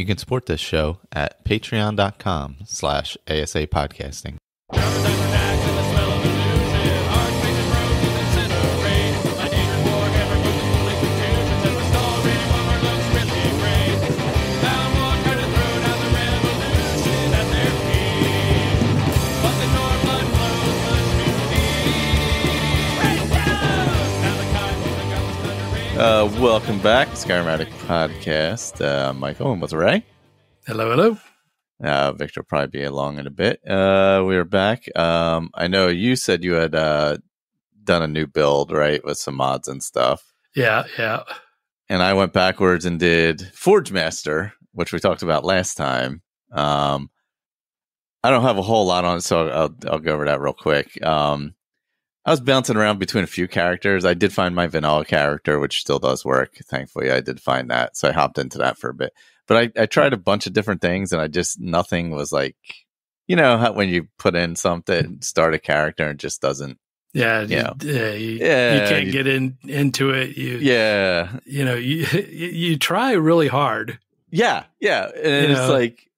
You can support this show at patreon.com/ASAPodcasting. Welcome back, Skyrim Addict podcast. Michael and with Ray. Hello. Victor will probably be along in a bit. We're back. I know you said you had done a new build, right, with some mods and stuff. Yeah. And I went backwards and did Forgemaster, which we talked about last time. I don't have a whole lot on it, so I'll go over that real quick. I was bouncing around between a few characters. I did find my vanilla character, which still does work. Thankfully, I did find that. So I hopped into that for a bit. But I tried a bunch of different things, and nothing was like, you know, how, when you put in something, start a character, and it just doesn't. Yeah, you can't get into it. You try really hard. Yeah, and it's like,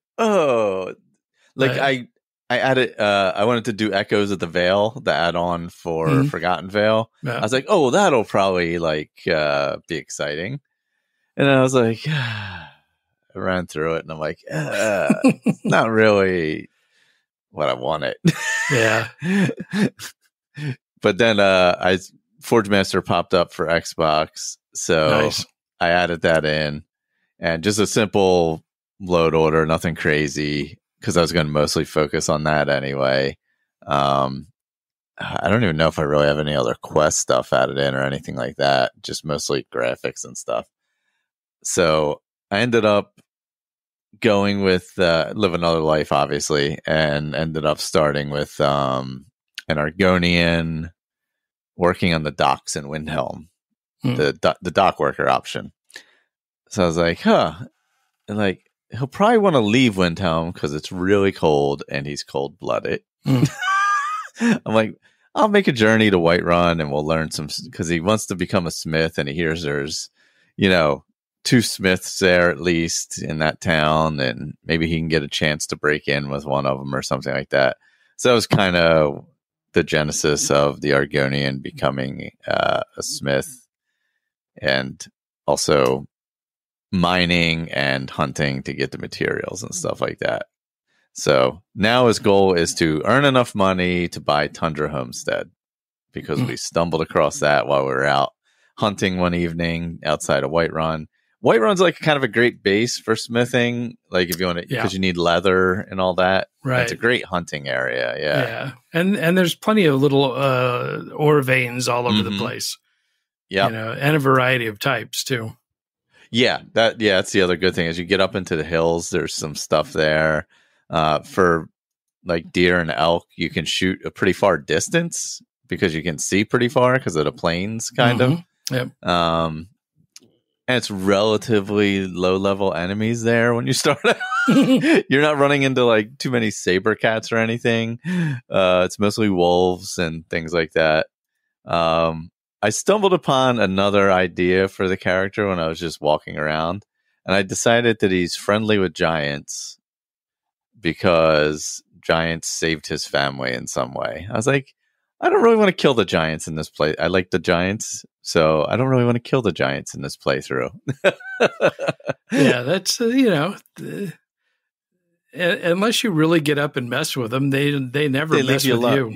I added. I wanted to do Echoes of the Veil, the add-on for Forgotten Veil. Yeah. I was like, oh, that'll probably be exciting. And I was like, I ran through it, and I'm like, it's not really what I wanted. Yeah. But then Forgemaster popped up for Xbox, so nice. I added that in, and just a simple load order, nothing crazy. Because I was going to mostly focus on that anyway. I don't even know if I really have any other quest stuff added in or anything like that. Just mostly graphics and stuff. So I ended up going with Live Another Life, obviously, and ended up starting with an Argonian working on the docks in Windhelm, the dock worker option. So I was like, and he'll probably want to leave Windhelm because it's really cold and he's cold-blooded. I'm like, I'll make a journey to Whiterun and we'll learn some, because he wants to become a smith and he hears there's, 2 smiths there at least in that town, and maybe he can get a chance to break in with one of them or something like that. So that was kind of the genesis of the Argonian becoming a smith, and also mining and hunting to get the materials and stuff like that. So now his goal is to earn enough money to buy Tundra Homestead, because we stumbled across that while we were out hunting one evening outside of Whiterun. Whiterun's like kind of a great base for smithing, like if you want to, because you need leather and all that. Right, it's a great hunting area. Yeah, and there's plenty of little ore veins all over the place. Yeah, and a variety of types too. Yeah, that's the other good thing. As you get up into the hills, there's some stuff there. For like deer and elk, you can shoot a pretty far distance because you can see pretty far because of the plains, kind of. Yep. And it's relatively low-level enemies there when you start out. You're not running into like too many saber cats or anything. It's mostly wolves and things like that. I stumbled upon another idea for the character when I was just walking around, and I decided that he's friendly with giants because giants saved his family in some way. I was like, I don't really want to kill the giants in this play. I like the giants, so I don't really want to kill the giants in this playthrough. Yeah, that's, unless you really get up and mess with them, they never mess with you.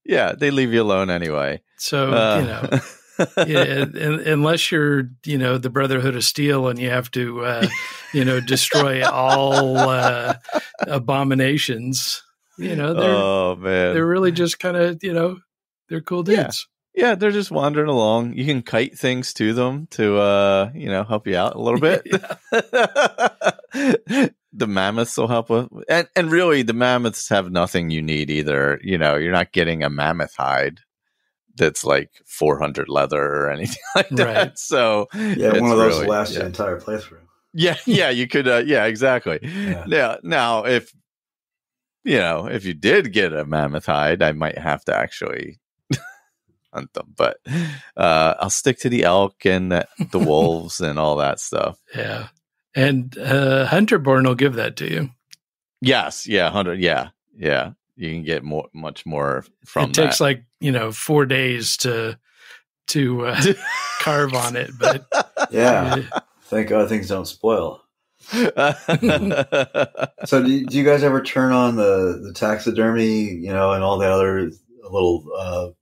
Yeah, they leave you alone anyway. So, unless you're, the Brotherhood of Steel and you have to, destroy all abominations, they're really just kind of, they're cool dudes. Yeah, they're just wandering along. You can kite things to them to, help you out a little bit. The mammoths will help with, and really the mammoths have nothing you need either. You're not getting a mammoth hide that's like 400 leather or anything like that. Right. So yeah, one of those will last your entire playthrough. Yeah, you could. Yeah, exactly. Yeah. Now, if you did get a mammoth hide, I might have to actually hunt them, but I'll stick to the elk and the wolves and all that stuff. Yeah. And Hunterborn will give that to you. Yes. Yeah. 100. Yeah. Yeah. You can get much more from that. It takes 4 days to carve on it, but yeah. Thank God things don't spoil. So do you guys ever turn on the taxidermy, and all the other little,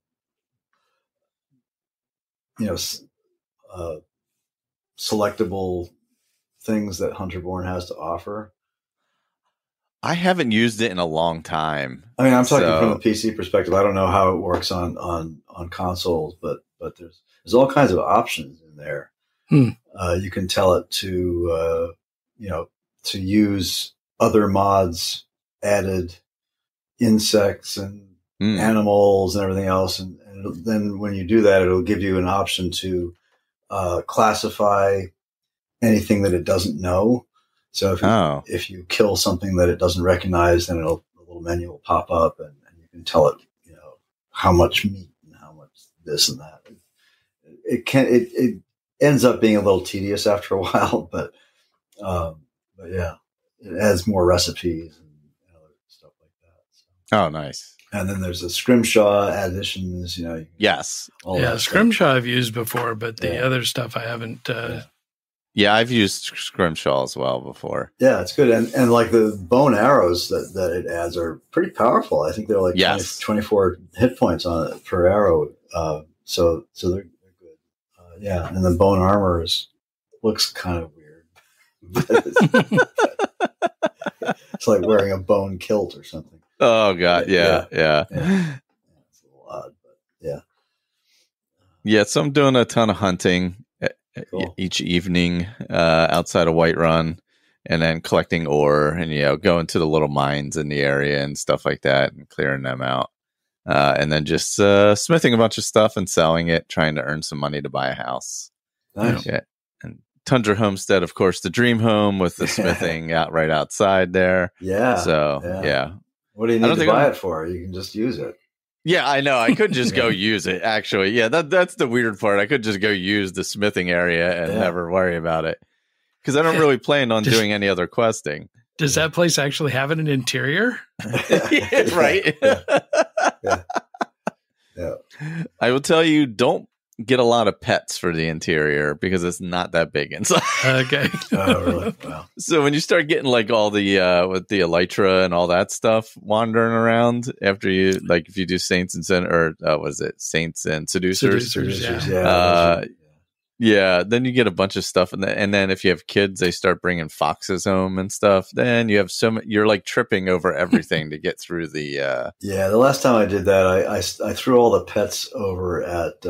selectable things that Hunterborn has to offer? I haven't used it in a long time. I mean, I'm talking from the PC perspective. I don't know how it works on consoles, but there's all kinds of options in there. You can tell it to to use other mods, added insects and animals and everything else, and then when you do that, it'll give you an option to classify anything that it doesn't know. So if you kill something that it doesn't recognize, then a little menu will pop up, and you can tell it, how much meat and how much this and that. It ends up being a little tedious after a while, but yeah, it adds more recipes and other stuff like that. So. Oh, nice. And then there's the Scrimshaw additions, Yes. Scrimshaw I've used before, but the other stuff I haven't. Yeah, I've used Scrimshaw as well before. Yeah, it's good. And like the bone arrows that it adds are pretty powerful. I think they're like 24 hit points on it per arrow. So they're good. Yeah, and the bone armor looks kind of weird. It's like wearing a bone kilt or something. Oh, God. Yeah. It's a little odd, but yeah. Yeah, so I'm doing a ton of hunting. Cool. Each evening outside of Whiterun, and then collecting ore and going to the little mines in the area and stuff like that and clearing them out, and then just smithing a bunch of stuff and selling it, trying to earn some money to buy a house. Nice. Yeah. And Tundra Homestead, of course, the dream home with the smithing right outside there. Yeah. So yeah. What do you need to buy it for? You can just use it. Yeah, I know. I could just go use it, actually. Yeah, that's the weird part. I could just go use the smithing area and never worry about it. Because I don't really plan on doing any other questing. Does that place actually have an interior? Yeah, right? Yeah. I will tell you, don't get a lot of pets for the interior because it's not that big inside. Okay. Oh, really? Wow. So when you start getting like all the with the elytra and all that stuff wandering around after you, like if you do Saints and Saints and Seducers? Yeah, then you get a bunch of stuff, and then if you have kids, they start bringing foxes home and stuff. Then you have you're like tripping over everything to get through the. Yeah, the last time I did that, I threw all the pets over at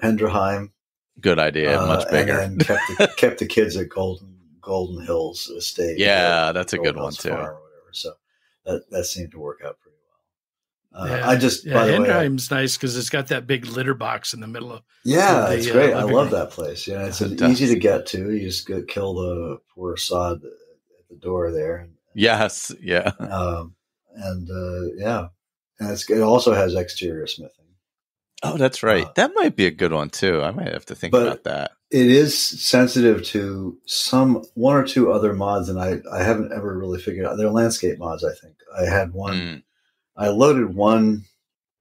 Hendrheim. Good idea, much bigger. And kept the kids at Golden Hills Estate. Yeah, that's a good one too. Or whatever. So that seemed to work out pretty well. Hendrheim's nice because it's got that big litter box in the middle of. Yeah, it's great. I love that place. Yeah, it's easy to get to. You just kill the poor sod at the door there. Yes, yeah. And it also has exterior smithing. Oh, that's right. That might be a good one too. I might have to think about that. It is sensitive to one or two other mods, and I haven't ever really figured out. They're landscape mods, I think. I had one. I loaded one.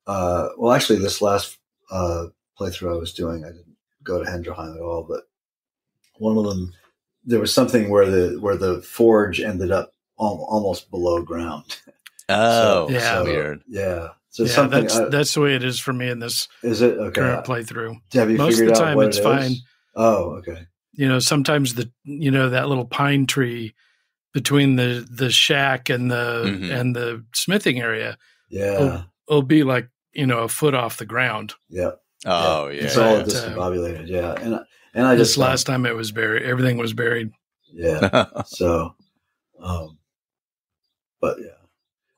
Actually, this last playthrough I was doing, I didn't go to Hendrheim at all. But one of them, there was something where the forge ended up almost below ground. Oh, so weird. Yeah. So something that's the way it is for me in this. Is it okay? Current playthrough? Have you Most of the time it's fine. Oh, okay. Sometimes that little pine tree between the shack and the smithing area, will be like a foot off the ground. Yeah. Oh yeah. It's all discombobulated. Yeah, and I just last time it was buried. Everything was buried. Yeah. So, but yeah.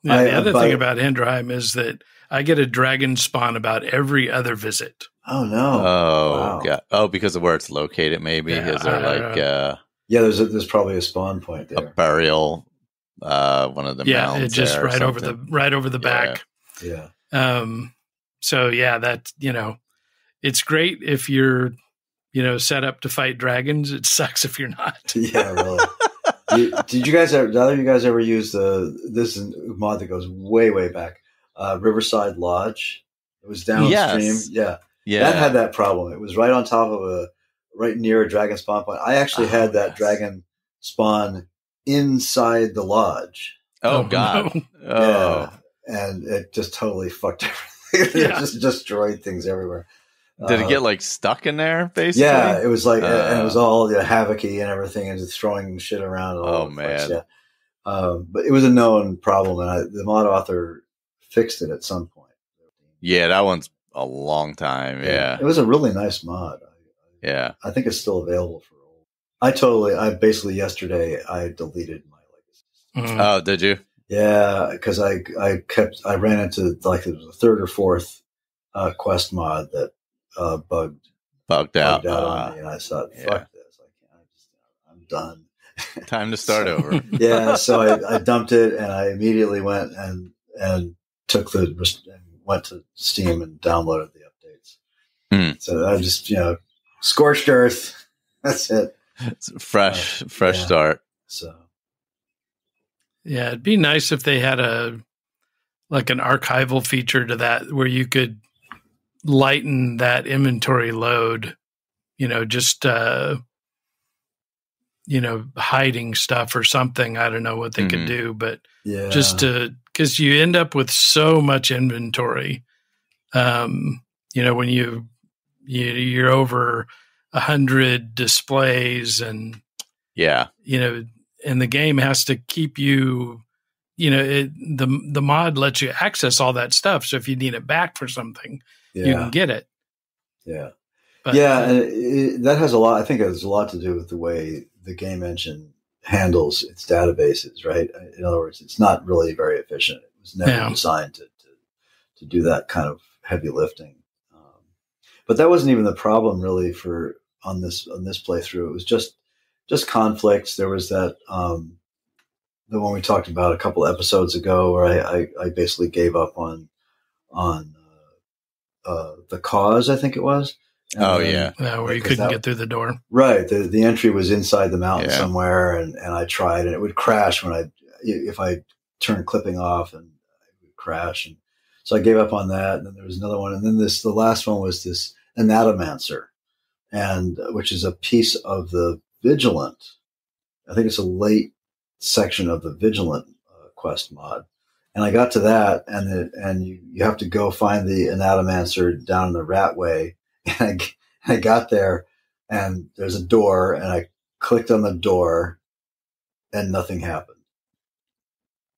Yeah, the other thing about Hendrheim is that I get a dragon spawn about every other visit. Oh no! Oh, wow. God. Oh, because of where it's located, maybe. Yeah, Is there there's probably a spawn point there. A burial, one of the mounds. It's just right over the back. Yeah. So yeah, that it's great if you're set up to fight dragons. It sucks if you're not. Yeah, really. Did you guys ever? Did either of you guys ever use this mod that goes way back? Riverside Lodge. It was downstream. Yes. Yeah. That had that problem. It was right on top of right near a dragon spawn point. I actually had that dragon spawn inside the lodge. Oh God. No. Yeah. And it just totally fucked everything. It just destroyed things everywhere. Did it get like stuck in there, basically? Yeah, it was like, and it was all havoc-y and everything, and just throwing shit around. Oh man. Yeah. But it was a known problem, and the mod author fixed it at some point. Yeah, that one's a long time. Yeah. It was a really nice mod. I think it's still available for old. I basically yesterday I deleted my legacy. Oh, did you? Yeah, because I ran into like it was the third or fourth quest mod that bugged out on me, and I thought, fuck this, I'm done. Time to start over. Yeah, so I dumped it, and I immediately went and went to Steam and downloaded the updates. So I just scorched earth. That's it. It's a fresh start. So yeah, it'd be nice if they had an archival feature to that where you could lighten that inventory load, just hiding stuff or something. I don't know what they could do, but just because you end up with so much inventory, when you're over 100 displays and and the game has to keep you, the mod lets you access all that stuff. So if you need it back for something, you can get it. Yeah. But, and that has a lot, I think it has a lot to do with the way the game engine handles its databases, right? In other words, it's not really very efficient. It was never designed to do that kind of heavy lifting. But that wasn't even the problem really on this playthrough. It was just conflicts. There was that, the one we talked about a couple episodes ago where I basically gave up on the cause, I think it was. Where you couldn't get through the door. Right. The entry was inside the mountain somewhere, and I tried, and it would crash if I turned clipping off, and it would crash. And so I gave up on that. And then there was another one. And then the last one was this Anatomancer, which is a piece of the Vigilant. I think it's a late section of the Vigilant quest mod. And I got to that, and you have to go find the Anatomancer down in the Ratway. And I got there, and there's a door, and I clicked on the door, and nothing happened.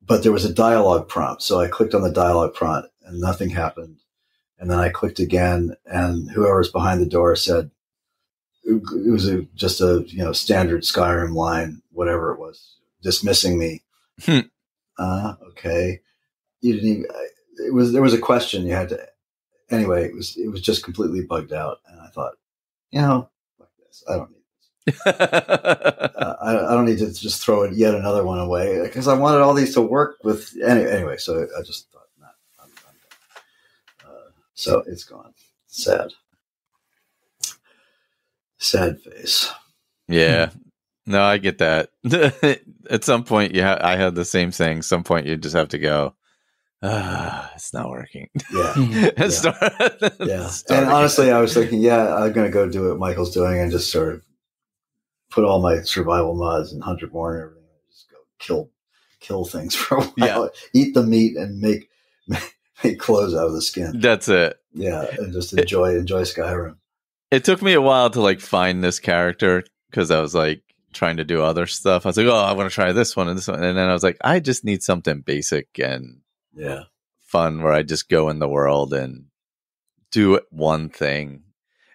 But there was a dialogue prompt, so I clicked on the dialogue prompt, and nothing happened. And then I clicked again, and whoever's behind the door said it was just a standard Skyrim line, whatever it was, dismissing me. Okay, you didn't even. There was a question you had to. Anyway, it was just completely bugged out, and I thought, fuck this. I don't need this. I don't need to just throw yet another one away because I wanted all these to work with. Anyway, so I just thought, nah, I'm done. So it's gone. Sad face. Yeah. No, I get that. At some point, I had the same thing. Some point, you just have to go. It's not working. Yeah. And honestly, I was thinking, I'm going to go do what Michael's doing and just sort of put all my survival mods and 100 more and everything. Just go kill things for a while. Eat the meat and make clothes out of the skin. That's it. Yeah, and just enjoy Skyrim. It took me a while to find this character because I was trying to do other stuff. I was like, I want to try this one and this one, and then I was like, I just need something basic and fun where I just go in the world and do one thing.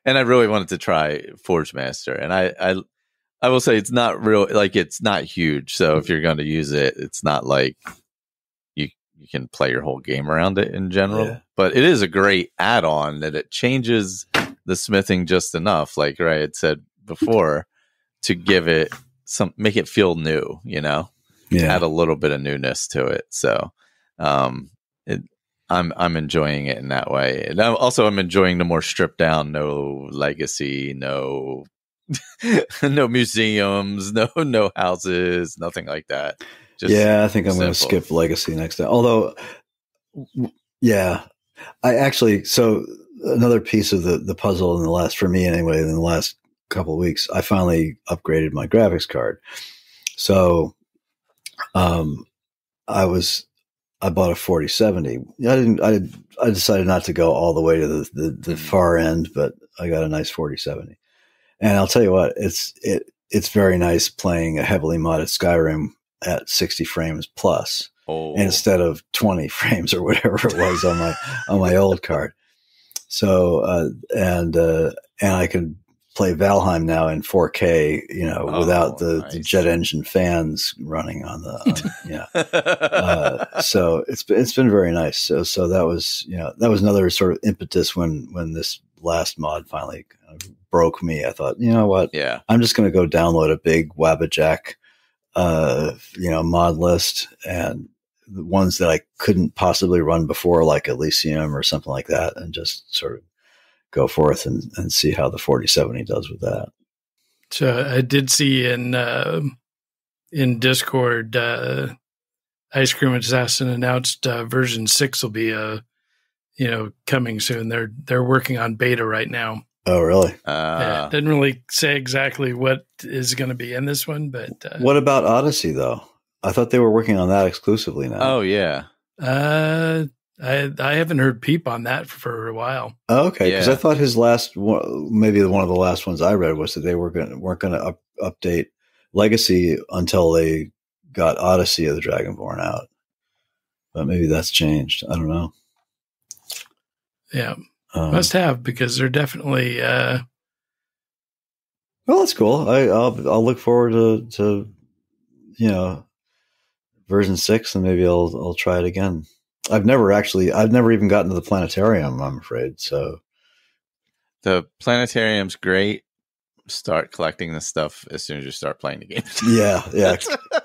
And I really wanted to try Forgemaster, and I will say it's not real, it's not huge. So if you're going to use it, it's not like you can play your whole game around it in general. Yeah. But it is a great add-on that it changes the smithing just enough, like I had said before, to give it make it feel new, add a little bit of newness to it. So I'm enjoying it in that way. And I'm enjoying the more stripped down, no legacy, no No museums, no houses, nothing like that. Just I think I'm going to skip Legacy next time. Although, I actually, so another piece of the puzzle for me anyway, in the last couple of weeks, I finally upgraded my graphics card. So, I bought a 4070. I decided not to go all the way to the far end, but I got a nice 4070. And I'll tell you what, it's very nice playing a heavily modded Skyrim at 60 frames plus instead of 20 frames or whatever it was on my old card. So, and I can play Valheim now in 4K, without the jet engine fans running on so it's been very nice. So that was another sort of impetus when this last mod finally kind of broke me. I thought, you know what? Yeah. I'm just going to go download a big Wabbajack, mod list, and the ones that I couldn't possibly run before, like Elysium or something like that, and just sort of go forth and see how the 4070 does with that. So I did see in Discord, Ice Cream Assassin announced version 6 will be coming soon. They're working on beta right now. Oh, really? Didn't really say exactly what is going to be in this one, but what about Odyssey though? I thought they were working on that exclusively now. Oh yeah. I haven't heard peep on that for a while. Oh, okay, because I thought his last one, maybe one of the last ones I read, was that they weren't going to update Legacy until they got Odyssey of the Dragonborn out. But maybe that's changed. I don't know. Yeah. Must have, because they're definitely. Well, that's cool. I'll look forward to version 6, and maybe I'll try it again. I've never even gotten to the planetarium, I'm afraid. So the planetarium's great. Start collecting the stuff as soon as you start playing the game. Yeah.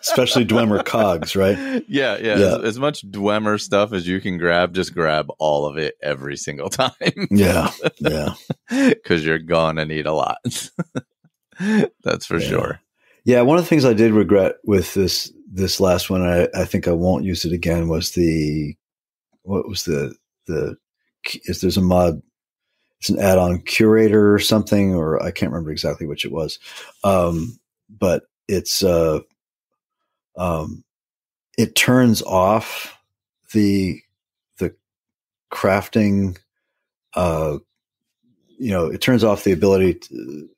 Especially Dwemer cogs, right? Yeah. As much Dwemer stuff as you can grab, just grab all of it every single time. Yeah. Because you're gonna need a lot. That's for sure. Yeah, one of the things I did regret with this last one, I think I won't use it again, was there's a mod. It's an add-on curator or something, or I can't remember exactly which it was. But it's, it turns off the crafting, it turns off the ability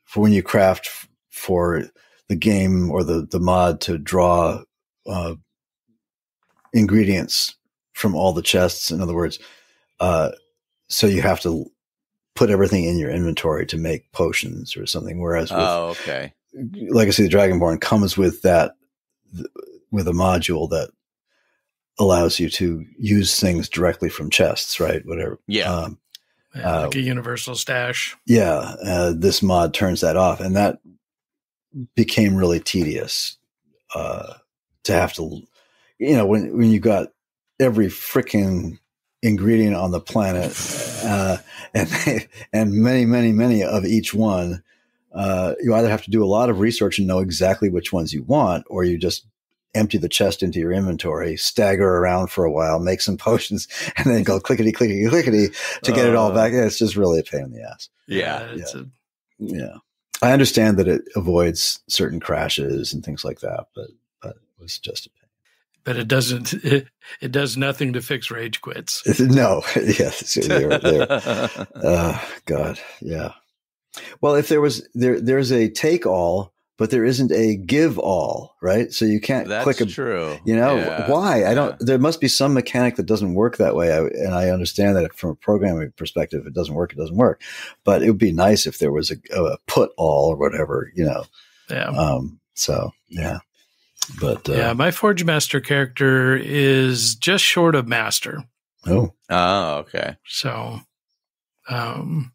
for when you craft for the game or the mod to draw, ingredients from all the chests. In other words, so you have to put everything in your inventory to make potions or something. Whereas Legacy of the Dragonborn comes with that, with a module that allows you to use things directly from chests, right? Whatever. Yeah. Like a universal stash. Yeah. This mod turns that off, and that became really tedious, to have to, when you got every freaking ingredient on the planet, and many of each one, you either have to do a lot of research and know exactly which ones you want, or you just empty the chest into your inventory, stagger around for a while, make some potions, and then go clickety to get it all back. It's just really a pain in the ass. Yeah. I understand that it avoids certain crashes and things like that, but it was just a pain. But it doesn't. It does nothing to fix rage quits. No, yes, God, yeah. Well, if there's a take all, but there isn't a give all, right? So you can't click a. True. Why? I don't. There must be some mechanic that doesn't work that way, and I understand that from a programming perspective, it doesn't work. It doesn't work. But it would be nice if there was a put all or whatever, Yeah. So yeah. But my Forgemaster character is just short of master. Oh, okay. So, and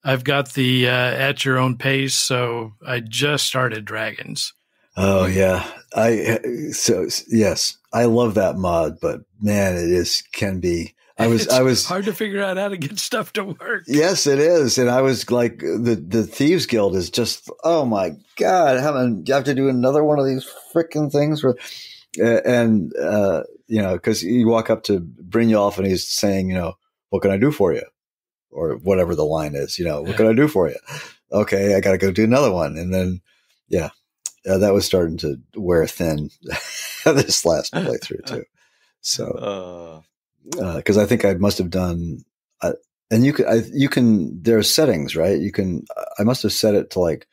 I've got the at your own pace. So I just started dragons. Oh yeah, yes, I love that mod, but man, can be. I was hard to figure out how to get stuff to work. Yes, it is. And I was like, the Thieves Guild is just, oh my God, you have to do another one of these freaking things because you walk up to Brynjolf and he's saying, what can I do for you? Or whatever the line is, what can I do for you? Okay, I got to go do another one. And then, that was starting to wear thin this last playthrough too. So, because I think I must have done, and you can, there are settings, right? I must have set it to like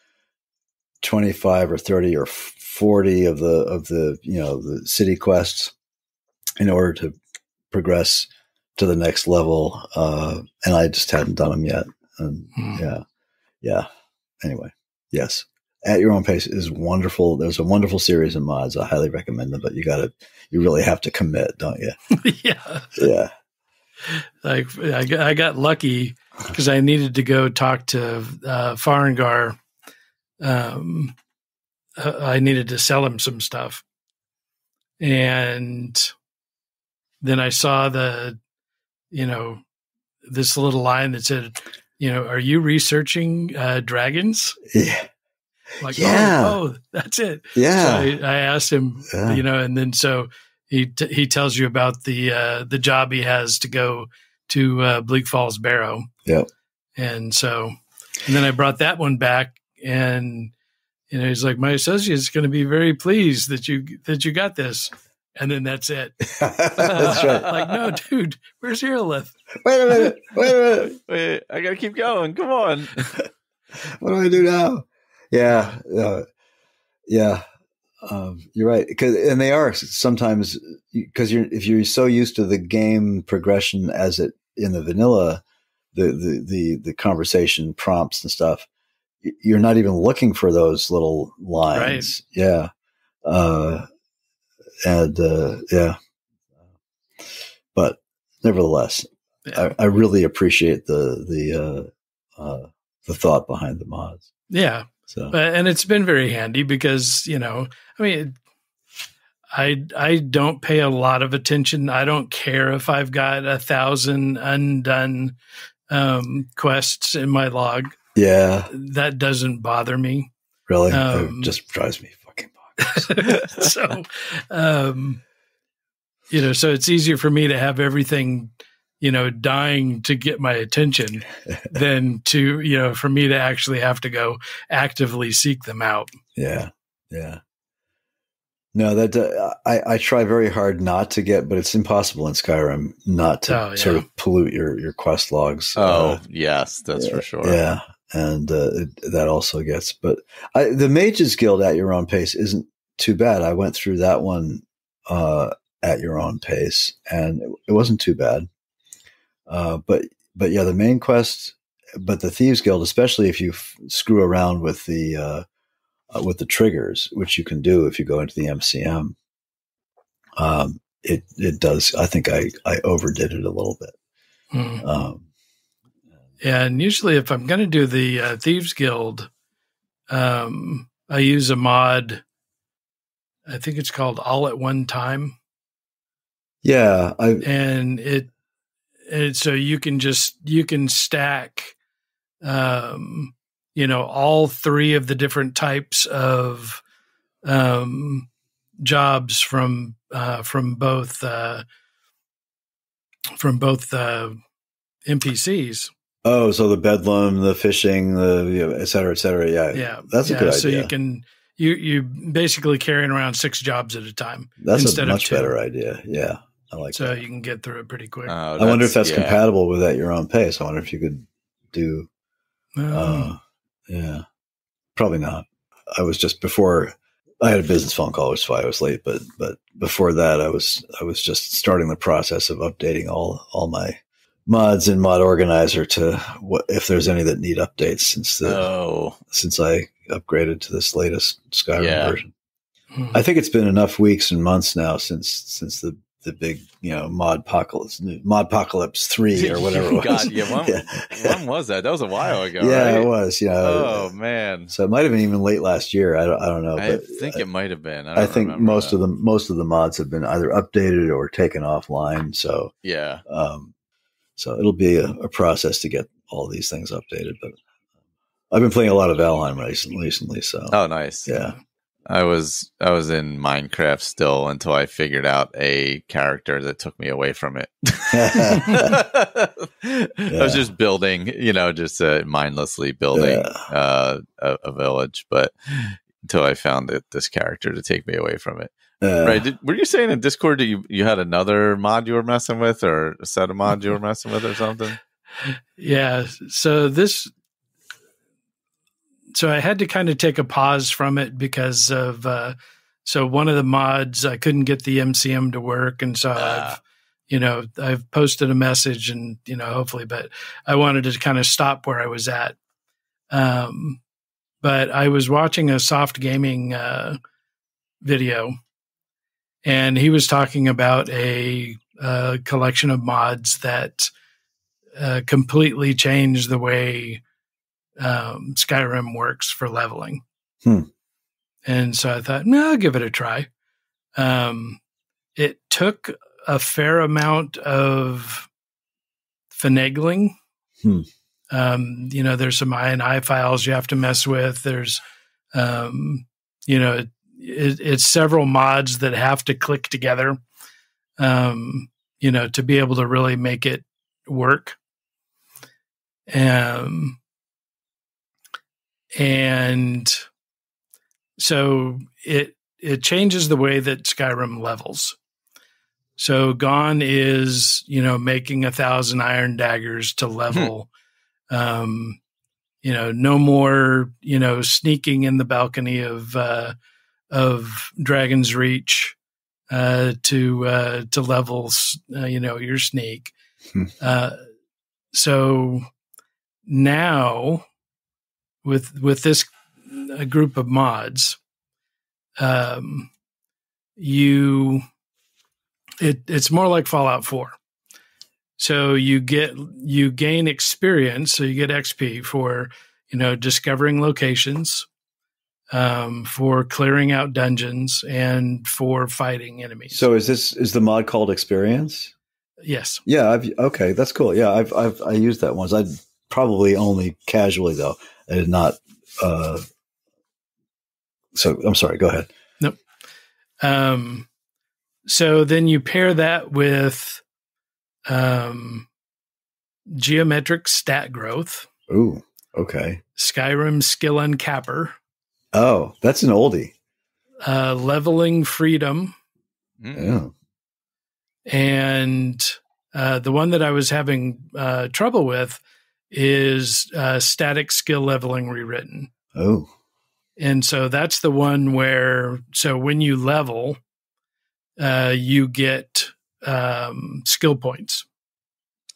25 or 30 or 40 of the the city quests in order to progress to the next level. And I just hadn't done them yet. And yeah. Anyway, yes. At Your Own Pace is wonderful. There's a wonderful series of mods. I highly recommend them, but you really have to commit, don't you? Yeah. Yeah. Like I got lucky because I needed to go talk to Farengar. I needed to sell him some stuff. And then I saw this little line that said, are you researching dragons? Yeah. Like, oh, that's it. Yeah. So I asked him, and then so he tells you about the job he has to go to Bleak Falls Barrow. Yep. And then I brought that one back, and he's like, my associate's going to be very pleased that you got this. And then that's it. That's right. Like, no, dude, where's Irolith? Wait a minute. Wait, I got to keep going. Come on. What do I do now? Yeah. You're right. And they are sometimes, because if you're so used to the game progression as it in the vanilla, the conversation prompts and stuff, you're not even looking for those little lines. Right. Yeah. But nevertheless, I really appreciate the thought behind the mods. Yeah. So, and it's been very handy because, I don't pay a lot of attention. I don't care if I've got 1,000 undone quests in my log. Yeah. That doesn't bother me. Really? It just drives me fucking bonkers. So it's easier for me to have everything, dying to get my attention than to, for me to actually have to go actively seek them out. Yeah. Yeah. No, that I try very hard not to get, but it's impossible in Skyrim not to sort of pollute your quest logs. Oh, yes, that's for sure. Yeah. And that also gets, but the Mages Guild at Your Own Pace isn't too bad. I went through that one at Your Own Pace, and it wasn't too bad. But yeah, the main quest, but the Thieves Guild, especially if you screw around with the triggers, which you can do if you go into the MCM, it does. I think I overdid it a little bit. Mm. Yeah, and usually if I'm going to do the Thieves Guild, I use a mod. I think it's called All at One Time. Yeah, so you can stack, all three of the different types of jobs from both NPCs. Oh, so the bedlam, the fishing, et cetera, et cetera. Yeah. That's a good idea. So you basically carrying around 6 jobs at a time. That's instead a much of 2. better idea. Yeah. I like that. So you can get through it pretty quick. I wonder if that's compatible with At Your Own Pace. I wonder if you could do, yeah, probably not. I was just before I had a business phone call, which is why I was late. But before that, I was just starting the process of updating all my mods in Mod Organizer to if there's any that need updates since I upgraded to this latest Skyrim version. I think it's been enough weeks and months now since the big Modpocalypse 3 or whatever it was. When was that? That was a while ago. Yeah, right? It was. Oh man! So it might have been even late last year. I don't know. I think it might have been. I think most of the mods have been either updated or taken offline. So yeah. So it'll be a process to get all these things updated. But I've been playing a lot of Valheim recently. So nice. Yeah. I was in Minecraft still until I figured out a character that took me away from it. I was just building, just mindlessly building a village, but until I found this character to take me away from it. Right? Were you saying in Discord that you had another mod you were messing with, or a set of mods you were messing with, or something? Yeah. So I had to kind of take a pause from it because of, so one of the mods, I couldn't get the MCM to work. And so I've posted a message and, hopefully, but I wanted to kind of stop where I was at. But I was watching a soft gaming video, and he was talking about a collection of mods that completely changed the way Skyrim works for leveling. And so I thought, I'll give it a try. It took a fair amount of finagling. There's some INI files you have to mess with. There's, it's several mods that have to click together, to be able to really make it work. And so it changes the way that Skyrim levels. So Gone is, making 1,000 iron daggers to level. No more, sneaking in the balcony of Dragon's Reach to level, your sneak. So now with this group of mods, it's more like Fallout 4. So you gain experience, so you get XP for, discovering locations, for clearing out dungeons, and for fighting enemies. So is the mod called Experience? Yes. Yeah. Okay. That's cool. Yeah. I used that once. I probably only casually though. I did not. So I'm sorry. Go ahead. Nope. So then you pair that with geometric stat growth. Ooh, okay. Skyrim skill uncapper. Oh, that's an oldie. Leveling freedom. Yeah. And the one that I was having trouble with is static skill leveling rewritten. Oh. And so that's the one where, so when you level, you get skill points.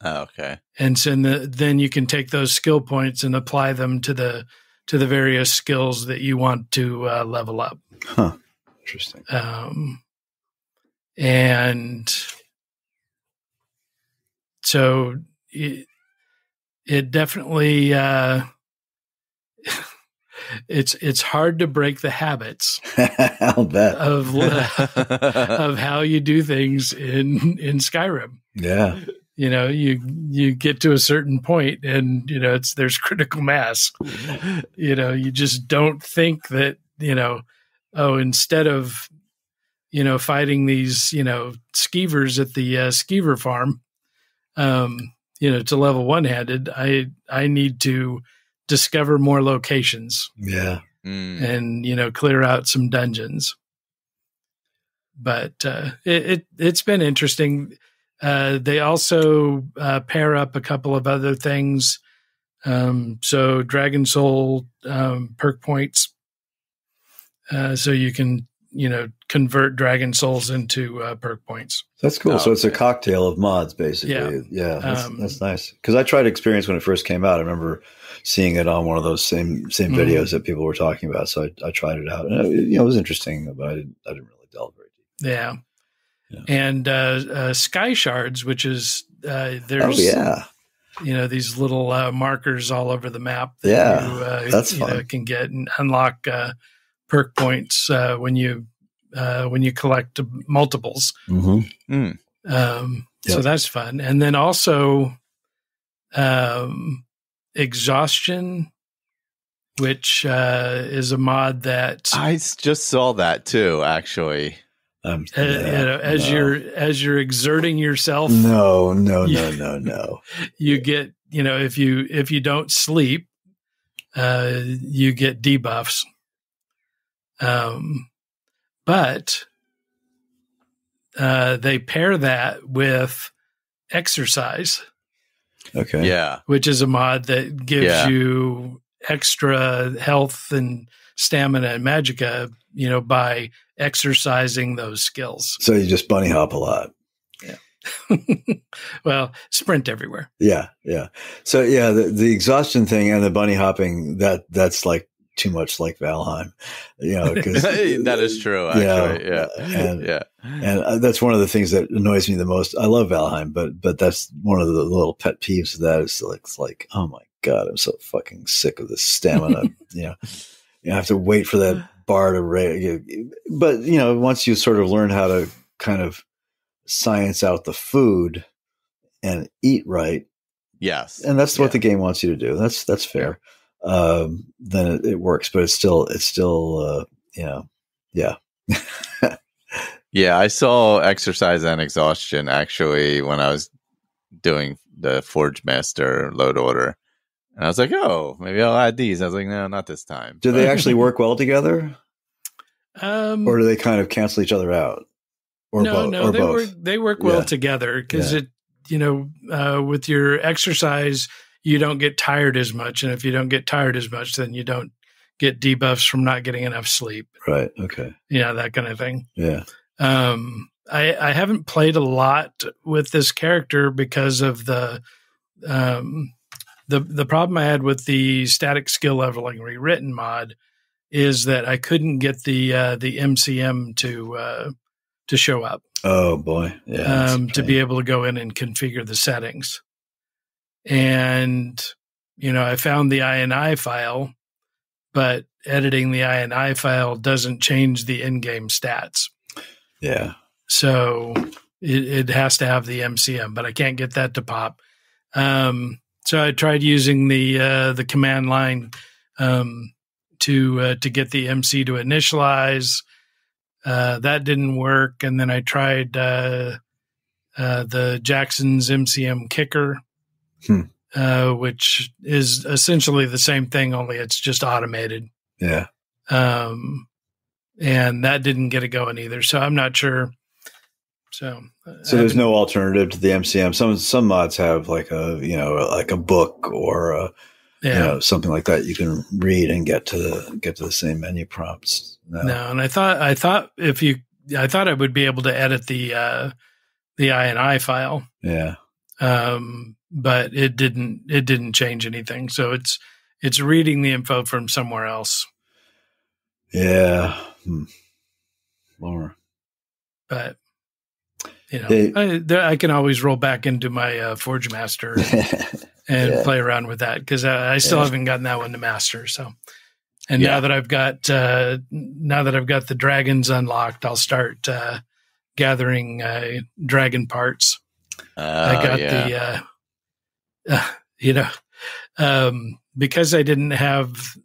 Oh, okay. And so then you can take those skill points and apply them to the various skills that you want to level up. Huh. Interesting. And so it definitely it's hard to break the habits I'll bet. of how you do things in Skyrim. Yeah. You get to a certain point and, there's critical mass. You just don't think that, instead of, fighting these, skeevers at the skeever farm, to level one-handed, I need to discover more locations. Yeah. And, clear out some dungeons. But it's been interesting. They also pair up a couple of other things. So Dragon Soul perk points. So you can, convert Dragon Souls into perk points. That's cool. So it's a cocktail of mods, basically. Yeah, that's nice. Because I tried Experience when it first came out. I remember seeing it on one of those same videos that people were talking about. So I tried it out, and it was interesting, but I didn't really delve very deep. Yeah. And Sky Shards, which is there's these little markers all over the map that you that's fun. Can get and unlock perk points when you collect multiples. Mm-hmm. So that's fun. And then also Exhaustion, which is a mod that I just saw that too, actually. As you're exerting yourself. No. You get, if you don't sleep, you get debuffs. But they pair that with exercise. Okay. Yeah. Which is a mod that gives you extra health and stamina and magicka, by exercising those skills. So you just bunny hop a lot. Yeah. Well, sprint everywhere. Yeah. So the exhaustion thing and the bunny hopping, that's like too much like Valheim, because that is true. Actually, and that's one of the things that annoys me the most. I love Valheim, but that's one of the little pet peeves of that. It's like, oh my God, I'm so fucking sick of this stamina. You have to wait for that bar to raise. But once you sort of learn how to kind of science out the food and eat right, yes, and that's what the game wants you to do. That's fair. Then it works, but it's still yeah. Yeah, I saw exercise and exhaustion actually when I was doing the Forgemaster load order. And I was like, oh, maybe I'll add these. I was like, no, not this time. Do they actually work well together? Or do they kind of cancel each other out? Or both? They work well together because with your exercise, you don't get tired as much. And if you don't get tired as much, then you don't get debuffs from not getting enough sleep. Right. Okay. That kind of thing. Yeah. I haven't played a lot with this character because of the problem I had with the static skill leveling rewritten mod is that I couldn't get the MCM to show up. Oh boy. Yeah. To be able to go in and configure the settings. And, I found the INI file, but editing the INI file doesn't change the in-game stats. Yeah. So it has to have the MCM, but I can't get that to pop. So I tried using the command line to get the MC to initialize. That didn't work, and then I tried the Jackson's MCM kicker, which is essentially the same thing, only it's just automated. Yeah. And that didn't get it going either. So I'm not sure. So there's no alternative to the MCM. Some mods have like a book or something like that you can read and get to the same menu prompts. No, and I thought I would be able to edit the INI file. Yeah. But it didn't change anything. So it's reading the info from somewhere else. Yeah. More. But I can always roll back into my Forgemaster and play around with that because I still haven't gotten that one to master. So, and now that I've got the dragons unlocked, I'll start gathering dragon parts. I got because I didn't have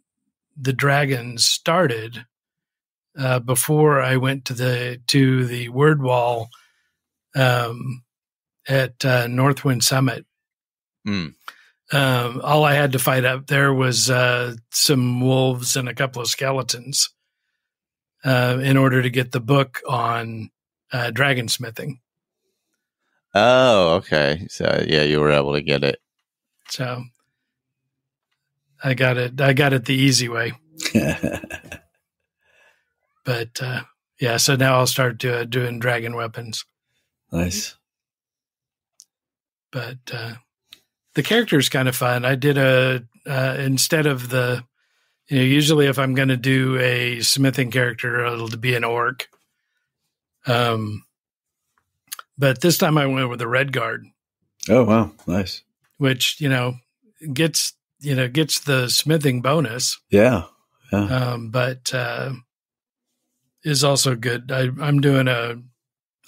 the dragons started before I went to the word wall. At Northwind Summit. All I had to fight up there was some wolves and a couple of skeletons in order to get the book on dragonsmithing. Oh, okay. So you were able to get it. So I got it the easy way. But so now I'll start doing dragon weapons. Nice. But the character is kind of fun. I did instead of the, usually if I'm going to do a smithing character, it'll be an orc. But this time I went with a red guard. Oh, wow. Nice. Which, gets the smithing bonus. Yeah. But is also good. I'm doing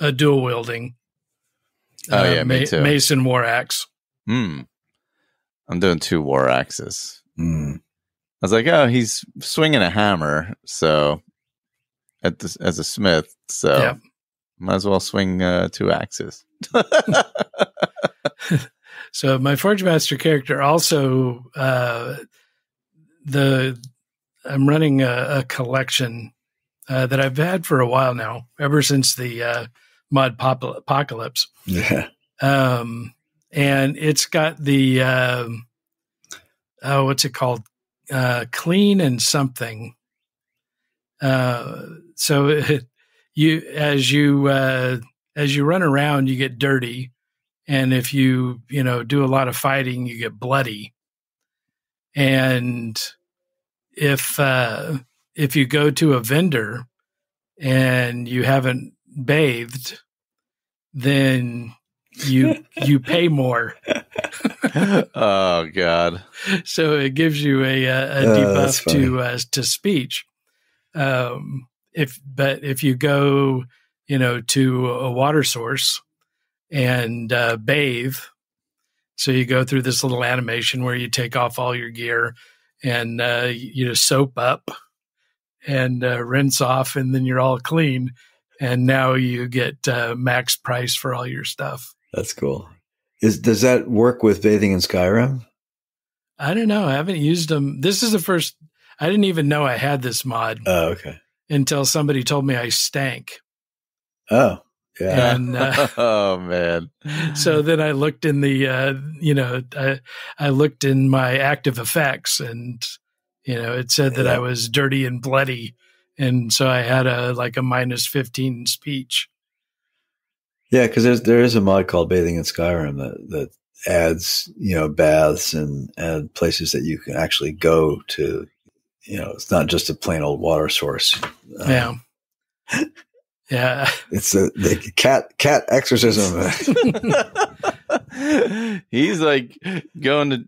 a dual wielding. Me too. Mason war axe. I'm doing 2 war axes. Mm. I was like, oh, he's swinging a hammer, so as a smith, so might as well swing 2 axes. So my Forgemaster character also, I'm running a collection that I've had for a while now, ever since the mod apocalypse. Yeah. And it's got the what's it called? Clean and something. So as you run around, you get dirty, and if you do a lot of fighting, you get bloody. And if you go to a vendor and you haven't bathed, then you pay more. Oh God! So it gives you a debuff to speech. If you go to a water source and bathe, so you go through this little animation where you take off all your gear and you soap up and rinse off, and then you're all clean. And now you get max price for all your stuff. That's cool. Does that work with bathing in Skyrim? I don't know. I haven't used them. This is the first. I didn't even know I had this mod. Oh, okay. Until somebody told me I stank. Oh, yeah. And, oh man. So then I looked in the, I looked in my active effects, and it said that I was dirty and bloody, and so I had a -15 speech. Yeah, because there is a mod called Bathing in Skyrim that adds baths and places that you can actually go to. It's not just a plain old water source. Yeah. It's the cat exorcism. He's like going to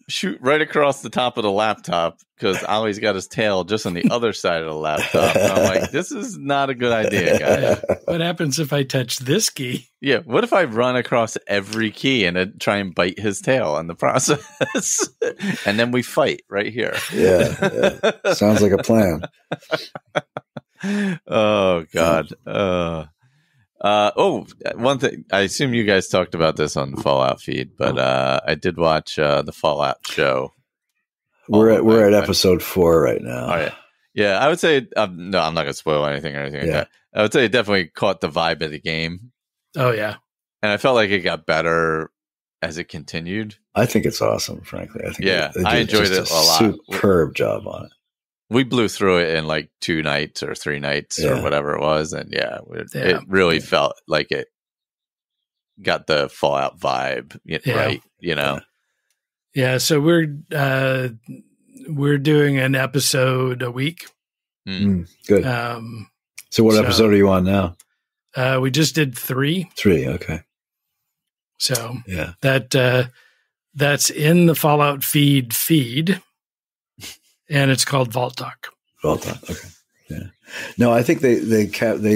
shoot right across the top of the laptop because Ollie's got his tail just on the other side of the laptop. And I'm like, this is not a good idea, guys. What happens if I touch this key? Yeah, what if I run across every key and try and bite his tail in the process? And then we fight right here. Yeah. Sounds like a plan. Oh God. One thing, I assume you guys talked about this on the Fallout feed, but I did watch the Fallout show. We're at episode 4 right now. Oh, yeah. I would say no, I'm not gonna spoil anything or anything like that. I would say it definitely caught the vibe of the game. Oh yeah, and I felt like it got better as it continued. I think it's awesome, frankly. I think I enjoyed it a lot. Superb job on it. We blew through it in like 2 nights or 3 nights or whatever it was. And it really felt like it got the Fallout vibe right, Yeah. So we're doing an episode a week. Good. So what episode are you on now? We just did 3. 3. Okay. So that's in the Fallout feed. And it's called Vault Talk. Vault Talk. Okay. Yeah. No, I think they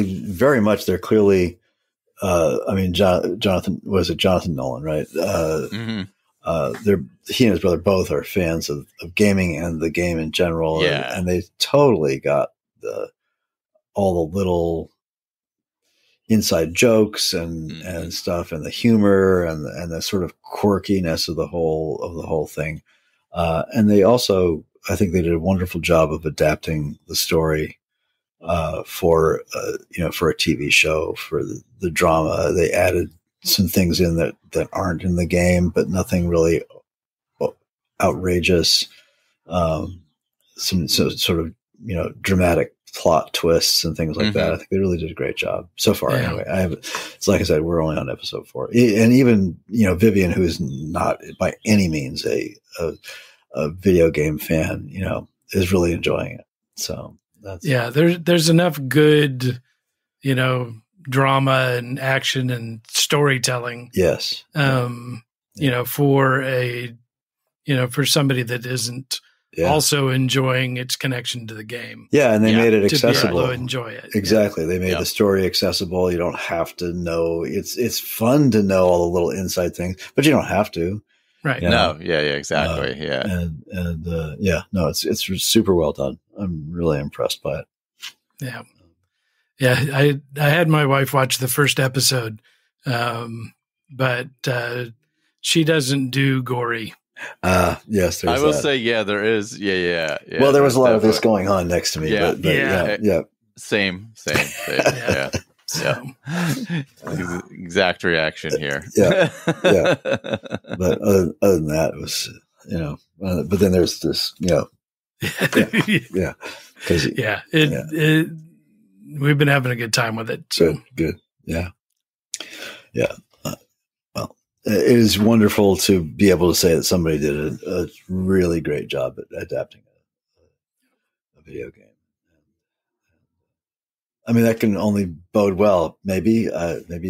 very much, they're clearly, Jonathan Nolan, right? He and his brother both are fans of gaming and the game in general. Yeah. And they totally got all the little inside jokes and stuff, and the humor and the sort of quirkiness of the whole thing. And they also, I think they did a wonderful job of adapting the story for a TV show, for the drama. They added some things in that aren't in the game, but nothing really outrageous. Some sort of dramatic plot twists and things like that. I think they really did a great job so far. Yeah. Anyway, it's like I said, we're only on episode 4, and even Vivian, who is not by any means a video game fan, is really enjoying it. So there's enough good, drama and action and storytelling. Yes. For somebody that isn't also enjoying its connection to the game. Yeah. And they made it accessible. To be able to enjoy it. Exactly. They made the story accessible. You don't have to know. It's fun to know all the little inside things, but you don't have to. Right. No. Yeah. Exactly. No, it's super well done. I'm really impressed by it. Yeah. Yeah. I had my wife watch the first episode, but she doesn't do gory. Yes, I will say, there is. Yeah. Well, there was a lot of this going on next to me. Yeah. But Same. Yeah. So, exact reaction here. Yeah. But other than that, it was, but then there's this, we've been having a good time with it. So. Good. Yeah. Well, it is wonderful to be able to say that somebody did a really great job at adapting a video game. I mean, that can only bode well. Maybe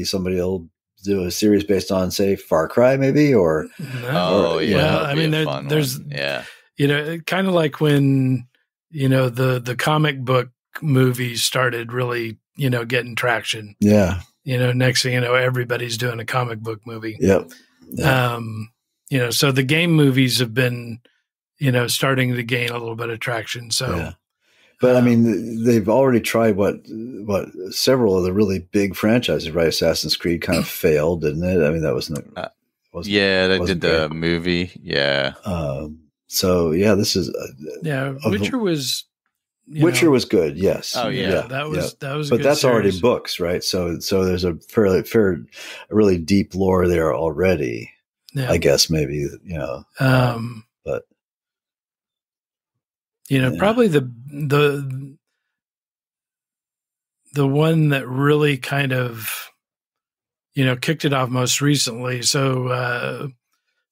somebody will do a series based on, say, Far Cry, maybe, or. Well, I mean, there's kind of like when the comic book movies started really getting traction. Yeah. Next thing you know, everybody's doing a comic book movie. Yep. So the game movies have been starting to gain a little bit of traction. So. Yeah. But I mean, they've already tried what several of the really big franchises, right? Assassin's Creed kind of failed, didn't it? I mean, that wasn't. They did the movie. Yeah. This is. Witcher was. Witcher was good. Yes. Oh yeah. That was. But that's series. Already books, right? So there's a really deep lore there already. Yeah. I guess maybe but. Probably the one that really kind of, kicked it off most recently. So,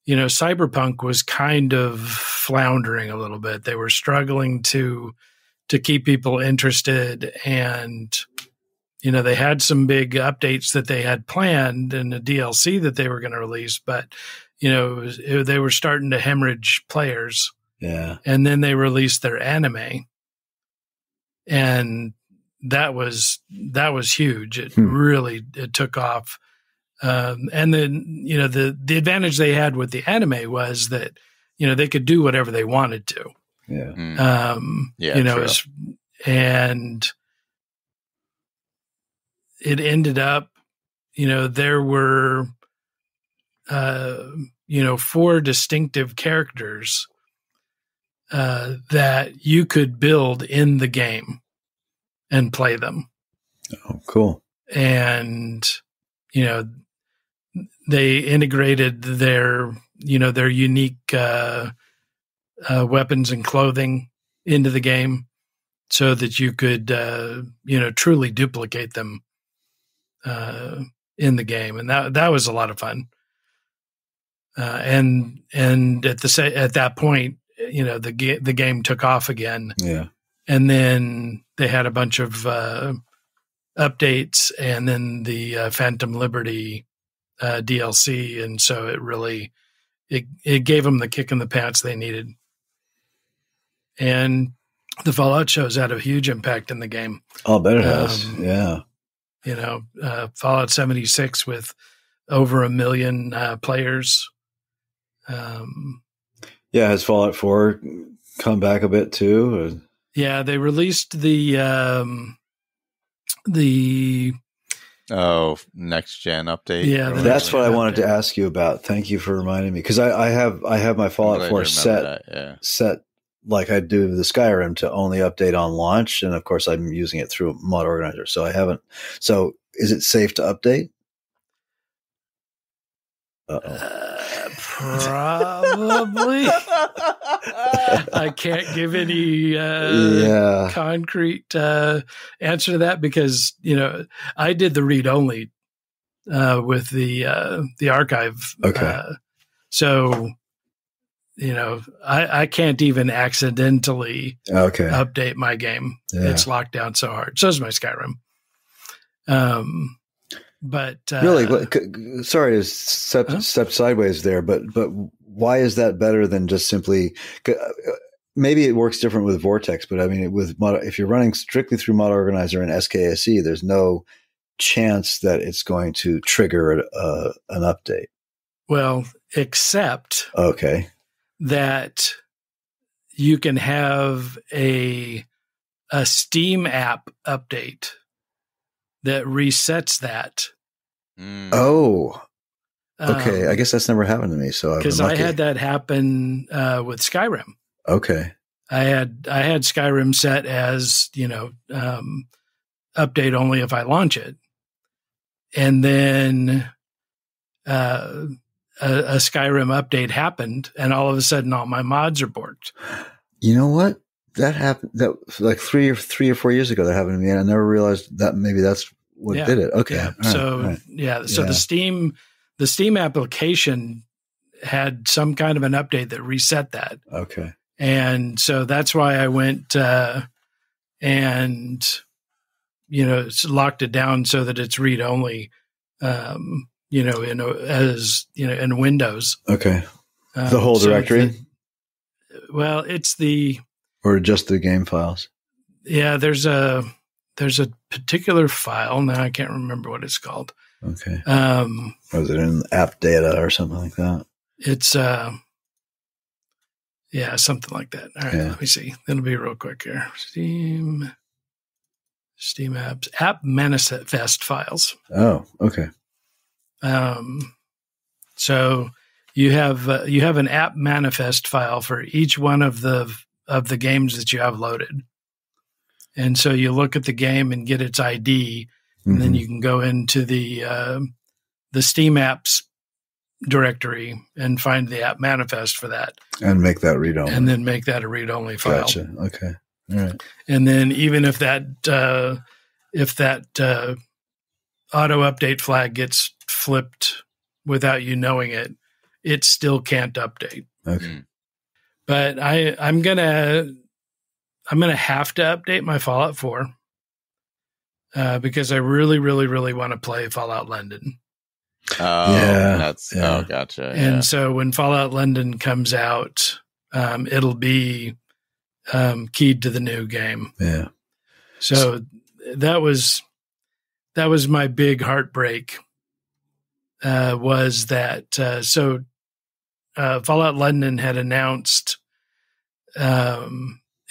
Cyberpunk was kind of floundering a little bit. They were struggling to keep people interested, and, they had some big updates that they had planned and a DLC that they were going to release, but, they were starting to hemorrhage players. Yeah. And then they released their anime, and that was huge. It really took off. And then, the advantage they had with the anime was that, they could do whatever they wanted to. Yeah. And it ended up, there were, 4 distinctive characters that you could build in the game and play them. Oh, cool. And, they integrated their unique weapons and clothing into the game so that you could, truly duplicate them in the game. And that was a lot of fun. And at that point, the game took off again. Yeah. And then they had a bunch of updates, and then the Phantom Liberty DLC. And so it really, it gave them the kick in the pants they needed. And the Fallout shows had a huge impact in the game. I'll bet it has. Fallout 76 with over 1 million players. Has Fallout 4 come back a bit too? Yeah, they released the next gen update. Yeah, that's what I wanted to ask you about. Thank you for reminding me, because I have my Fallout 4 set like I do the Skyrim to only update on launch, and of course I'm using it through Mod Organizer. So I haven't. So is it safe to update? Probably. I can't give any concrete answer to that, because I did the read only with the archive. Okay. So I can't even accidentally update my game. Yeah. It's locked down so hard. So is my Skyrim. But really, sorry to step sideways there, but why is that better than just simply? Maybe it works different with Vortex, but I mean, if you're running strictly through Mod Organizer and SKSE, there's no chance that it's going to trigger an update. Well, except okay, that you can have a Steam app update that resets that. Oh, okay. I guess that's never happened to me. So because I had that happen with Skyrim. Okay, I had Skyrim set as update only if I launch it, and then a Skyrim update happened, and all of a sudden all my mods are borked. You know what? That happened. That like 3 or 4 years ago. That happened to me. And I never realized that maybe that's what did it. Okay. Yeah. Right. So the Steam application had some kind of an update that reset that. Okay. And so that's why I went and locked it down so that it's read only. In Windows. Okay. The whole directory? It's or just the game files? Yeah, there's a particular file. Now I can't remember what it's called. Okay. Was it in app data or something like that? It's something like that. All right, Let me see. It'll be real quick here. Steam apps, app manifest files. Oh, okay. So you have an app manifest file for each one of the games that you have loaded. And so you look at the game and get its ID, and then you can go into the Steam apps directory and find the app manifest for that. And make that read only. And then make that a read only file. Gotcha. Okay. All right. And then even if that auto update flag gets flipped without you knowing it, it still can't update. Okay. But I'm gonna have to update my Fallout 4 because I really, really, really want to play Fallout London. Oh, gotcha. And so when Fallout London comes out, it'll be keyed to the new game. Yeah. So that was my big heartbreak. Was that Fallout London had announced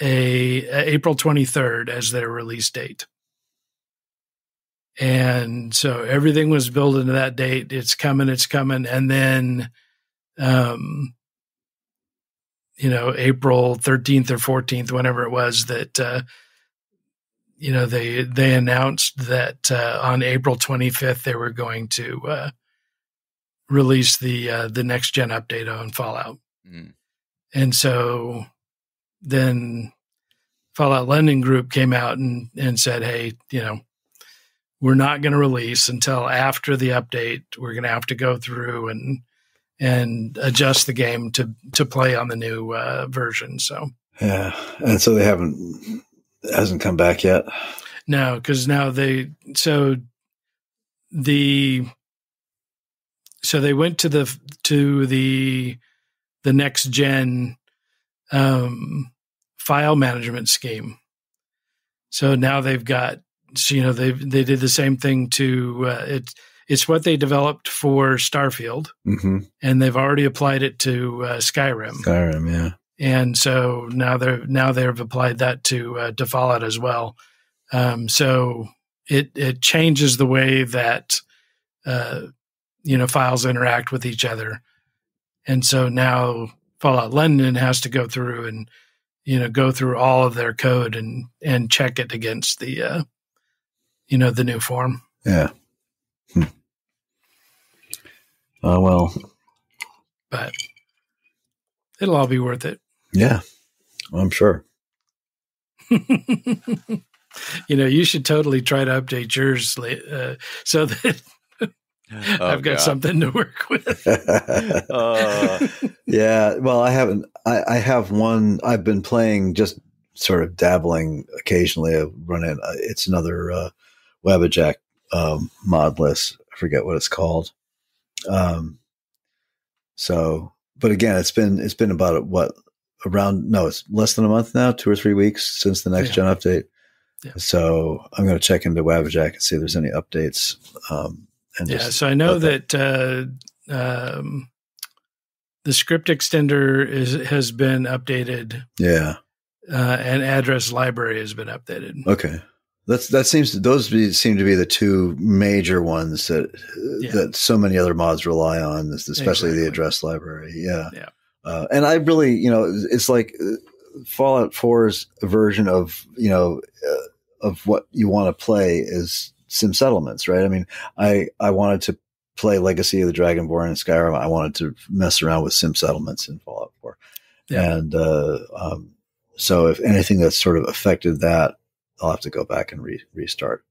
April 23rd as their release date. And so everything was built into that date. It's coming. And then, April 13th or 14th, whenever it was that, they announced that on April 25th, they were going to release the next gen update on Fallout. And so then Fallout London Group came out and said, hey, we're not going to release until after the update. We're going to have to go through and adjust the game to play on the new version. So yeah, and so it hasn't come back yet. No, because now they went to the next gen file management scheme. So now they've got. So, they did the same thing to it's what they developed for Starfield, and they've already applied it to Skyrim. Skyrim, yeah. And so now they've applied that to Fallout as well. So it changes the way that files interact with each other, and so now Fallout London has to go through and go through all of their code and check it against the the new form. Yeah. Oh, well. But it'll all be worth it. Yeah, I'm sure. You should totally try to update yours so that I've got something to work with. Yeah. Well, I haven't. I have one. I've been playing, just sort of dabbling occasionally. I run in. It's another WebAjack mod list. I forget what it's called. But again, it's been about it's less than a month now, 2 or 3 weeks since the next gen update. Yeah. So I'm going to check into WebAjack and see if there's any updates. So I know that The script extender has been updated. Yeah. And address library has been updated. Okay. Those seem to be the two major ones that so many other mods rely on, especially the address library. Yeah. Yeah. And I really, it's like Fallout 4's version of, of what you want to play is sim settlements, right? I mean, I wanted to play Legacy of the Dragonborn in Skyrim. I wanted to mess around with sim settlements in Fallout 4. Yeah. And so if anything that's sort of affected that, I'll have to go back and restart.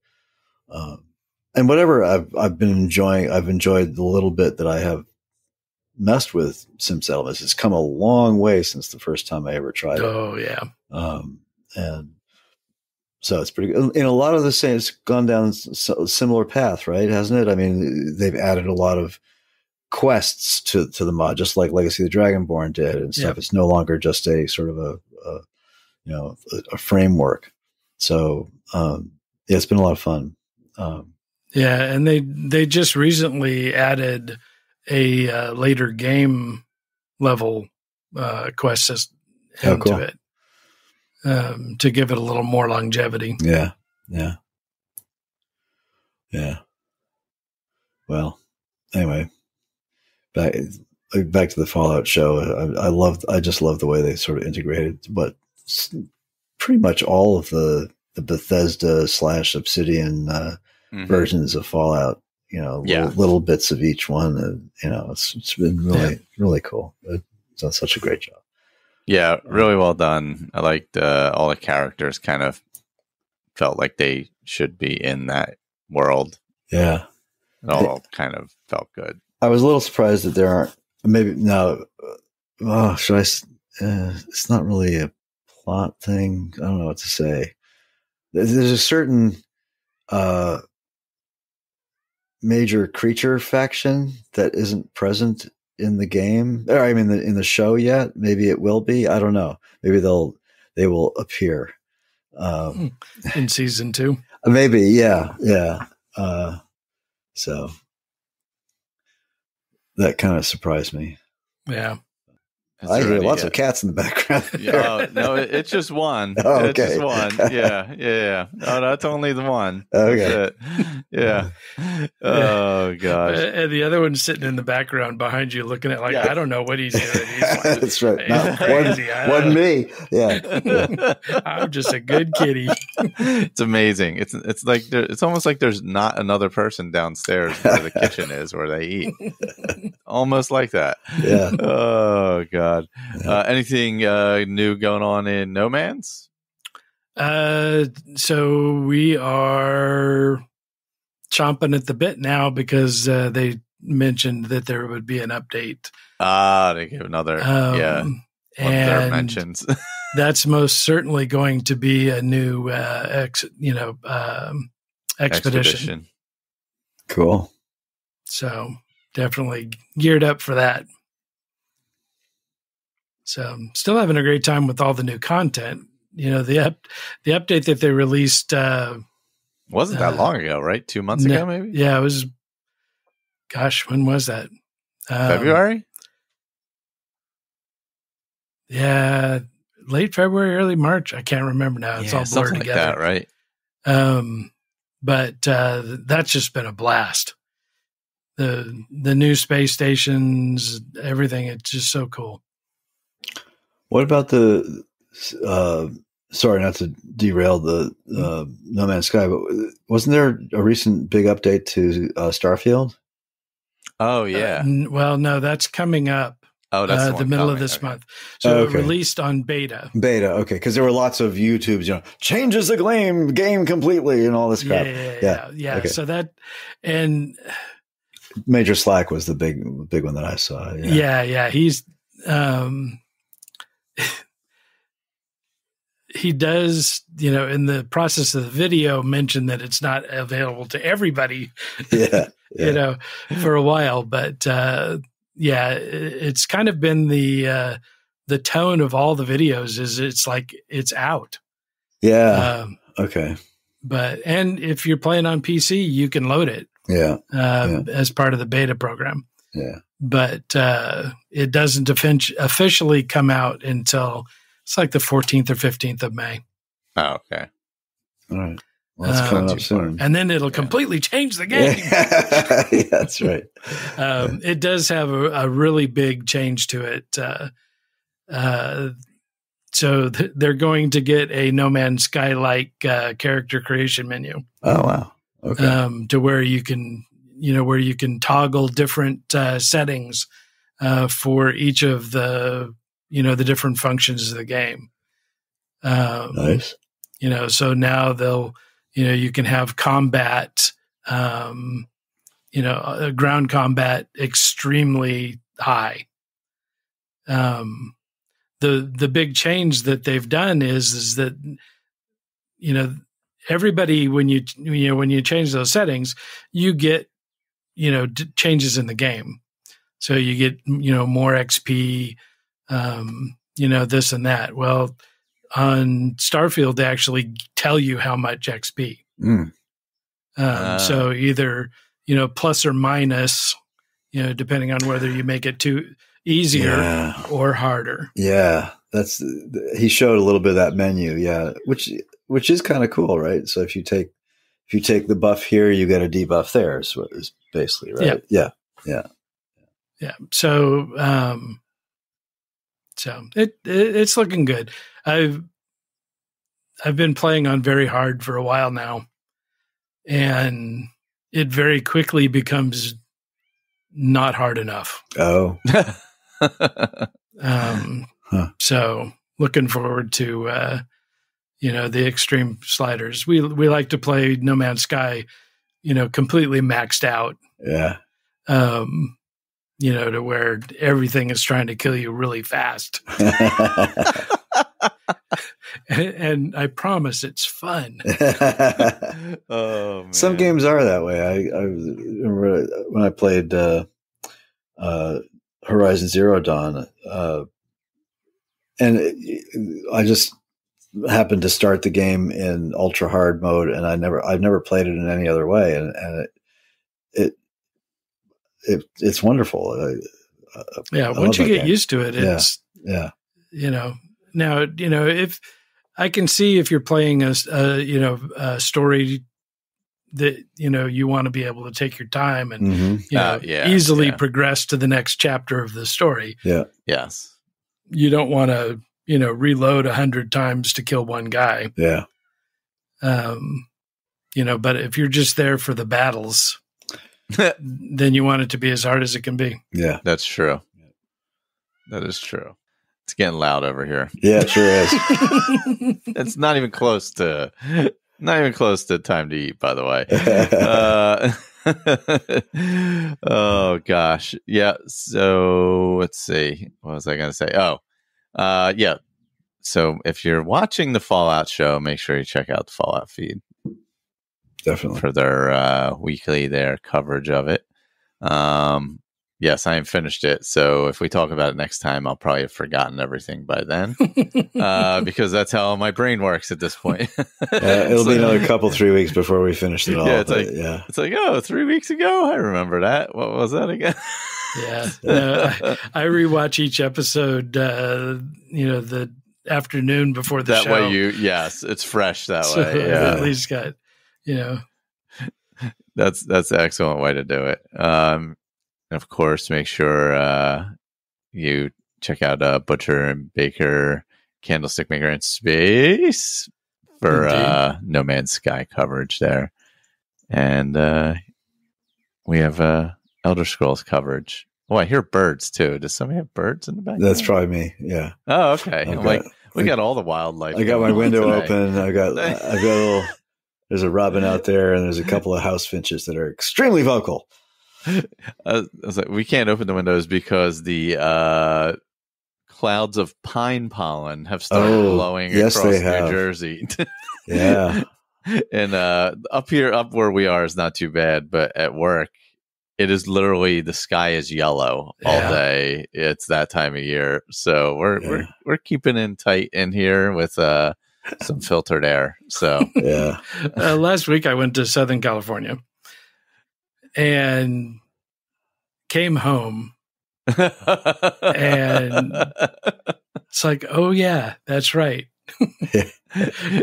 And whatever I've enjoyed the little bit that I have messed with sim settlements. It's come a long way since the first time I ever tried it. Oh yeah. And so it's pretty good. In a lot of the same, it's gone down a similar path, right? Hasn't it? I mean, they've added a lot of quests to the mod, just like Legacy of the Dragonborn did and stuff. Yep. It's no longer just a sort of a framework. So, it's been a lot of fun. Yeah. And they just recently added a later game level quest system into it to give it a little more longevity. Yeah. Well, anyway, back to the Fallout show. I just love the way they sort of integrated, but pretty much all of the Bethesda / Obsidian versions of Fallout. Little bits of each one. It's been really cool. It's done such a great job. Yeah, really well done. I liked all the characters kind of felt like they should be in that world. Yeah. It all kind of felt good. I was a little surprised that there aren't, maybe now, it's not really a plot thing. I don't know what to say. There's a certain major creature faction that isn't present in the game, or I mean in the show yet. Maybe it will be. I don't know. Maybe they will appear in season 2. Maybe, yeah. So that kind of surprised me. Yeah. I hear lots of cats in the background. No, it's just one. Oh, okay. It's just one. Yeah. Oh, that's only the one. Okay. Yeah. Oh, gosh. And the other one's sitting in the background behind you looking at I don't know what he's doing. He's like, that's right. Not crazy. Wasn't me. Yeah. I'm just a good kitty. It's amazing. It's like it's almost like there's not another person downstairs where the kitchen is where they eat. Almost like that. Yeah. Oh, God. Anything new going on in No Man's? So we are chomping at the bit now because they mentioned that there would be an update. They give another, one of their mentions. That's most certainly going to be a new, expedition. Cool. So definitely geared up for that. So still having a great time with all the new content. The update that they released wasn't that long ago, right? 2 months ago, maybe? Yeah, it was. Gosh, when was that? February? Yeah, late February, early March. I can't remember now. It's all blurred together. Like that, right? But that's just been a blast. The new space stations, everything. It's just so cool. What about the? Sorry, not to derail the No Man's Sky, but wasn't there a recent big update to Starfield? Oh yeah. Well, no, that's coming up. Oh, that's the middle of this month. So it released on beta. Beta, okay, because there were lots of YouTubes, changes the game completely and all this crap. Yeah. Okay. So that and Major Slack was the big one that I saw. Yeah. He's he does, in the process of the video, mention that it's not available to everybody. Yeah. For a while, but it's kind of been the tone of all the videos is it's like it's out. Yeah. Okay. And if you're playing on PC, you can load it. Yeah. As part of the beta program. Yeah. but it doesn't officially come out until it's like the 14th or 15th of May. Oh, okay. All right. Well, that's coming up soon. And then it'll completely change the game. Yeah, that's right. It does have a really big change to it. So they're going to get a No Man's Sky-like character creation menu. Oh, wow. Okay. To where you can, toggle different settings for each of the, the different functions of the game. Nice. So now they'll, you can have combat, ground combat extremely high. The big change that they've done is that, everybody, when you change those settings, you get, changes in the game. So you get, more XP, this and that. Well, on Starfield, they actually tell you how much XP. So either, plus or minus, depending on whether you make it too easier or harder. Yeah. He showed a little bit of that menu. Yeah. Which is kind of cool, right? So if you take the buff here, you get a debuff there is basically, right? Yeah. So, it's looking good. I've been playing on very hard for a while now, and it very quickly becomes not hard enough. Oh. So looking forward to, the extreme sliders. We like to play No Man's Sky, completely maxed out. Yeah. To where everything is trying to kill you really fast. And I promise it's fun. Oh, man. Some games are that way. I remember when I played Horizon Zero Dawn, and I just happened to start the game in ultra hard mode, and I've never played it in any other way, and it's wonderful. Once you get used to it, it's Now, if I can see if you're playing a story that, you want to be able to take your time and, easily progress to the next chapter of the story. Yeah. Yes. You don't want to, reload 100 times to kill one guy. Yeah. But if you're just there for the battles, then you want it to be as hard as it can be. Yeah. That's true. That is true. It's getting loud over here. Yeah, it sure is. It's not even close to time to eat, by the way. Oh gosh. Yeah. So let's see. What was I going to say? Yeah. So if you're watching the Fallout show, make sure you check out the Fallout feed. Definitely. For their weekly coverage of it. Yes, I haven't finished it. So if we talk about it next time, I'll probably have forgotten everything by then, because that's how my brain works at this point. It'll be another 3 weeks before we finish it all. Yeah, it's like 3 weeks ago. I remember that. What was that again? Yeah, I rewatch each episode. The afternoon before the show. That way, it's fresh that way. Yeah, at least got That's an excellent way to do it. And of course, make sure you check out Butcher and Baker, Candlestick Maker in Space for No Man's Sky coverage there. And we have Elder Scrolls coverage. Oh, I hear birds too. Does somebody have birds in the background? That's probably me. Yeah. Oh, okay. We got all the wildlife. I got my window open. I got a little. There's a robin out there, and there's a couple of house finches that are extremely vocal. I was like, we can't open the windows because the clouds of pine pollen have started blowing across New Jersey. Yeah. And up where we are is not too bad, but at work, it is literally the sky is yellow all day. It's that time of year, so we're keeping in tight in here with some filtered air. So last week I went to Southern California and came home And it's like, oh yeah, that's right.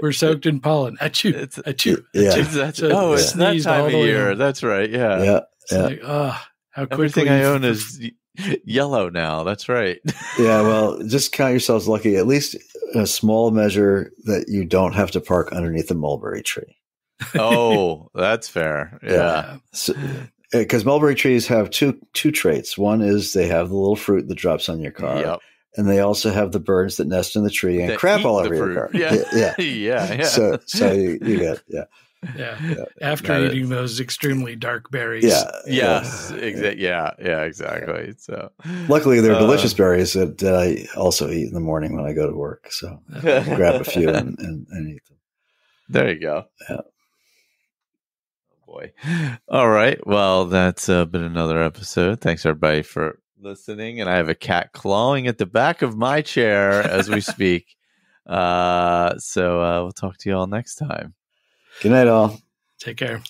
We're soaked in pollen. Achoo, achoo. Yeah. Achoo. It's that time of year. That's right. Yeah. Yeah. Like, how quickly everything I own is yellow now. That's right. Yeah. Well, just count yourselves lucky. At least a small measure that you don't have to park underneath a mulberry tree. Oh, that's fair. Yeah. Because mulberry trees have two traits. One is they have the little fruit that drops on your car. Yep. And they also have the birds that nest in the tree and crap all over your car. Yeah. Yeah. So you get, Yeah. After eating those extremely dark berries. Yeah. Yes. Exactly. So luckily they're delicious berries that I also eat in the morning when I go to work. So I grab a few and eat them. There you go. Yeah. Oh boy. All right. Well, that's been another episode. Thanks everybody for listening. And I have a cat clawing at the back of my chair as we speak. So we'll talk to you all next time. Good night, all. Take care.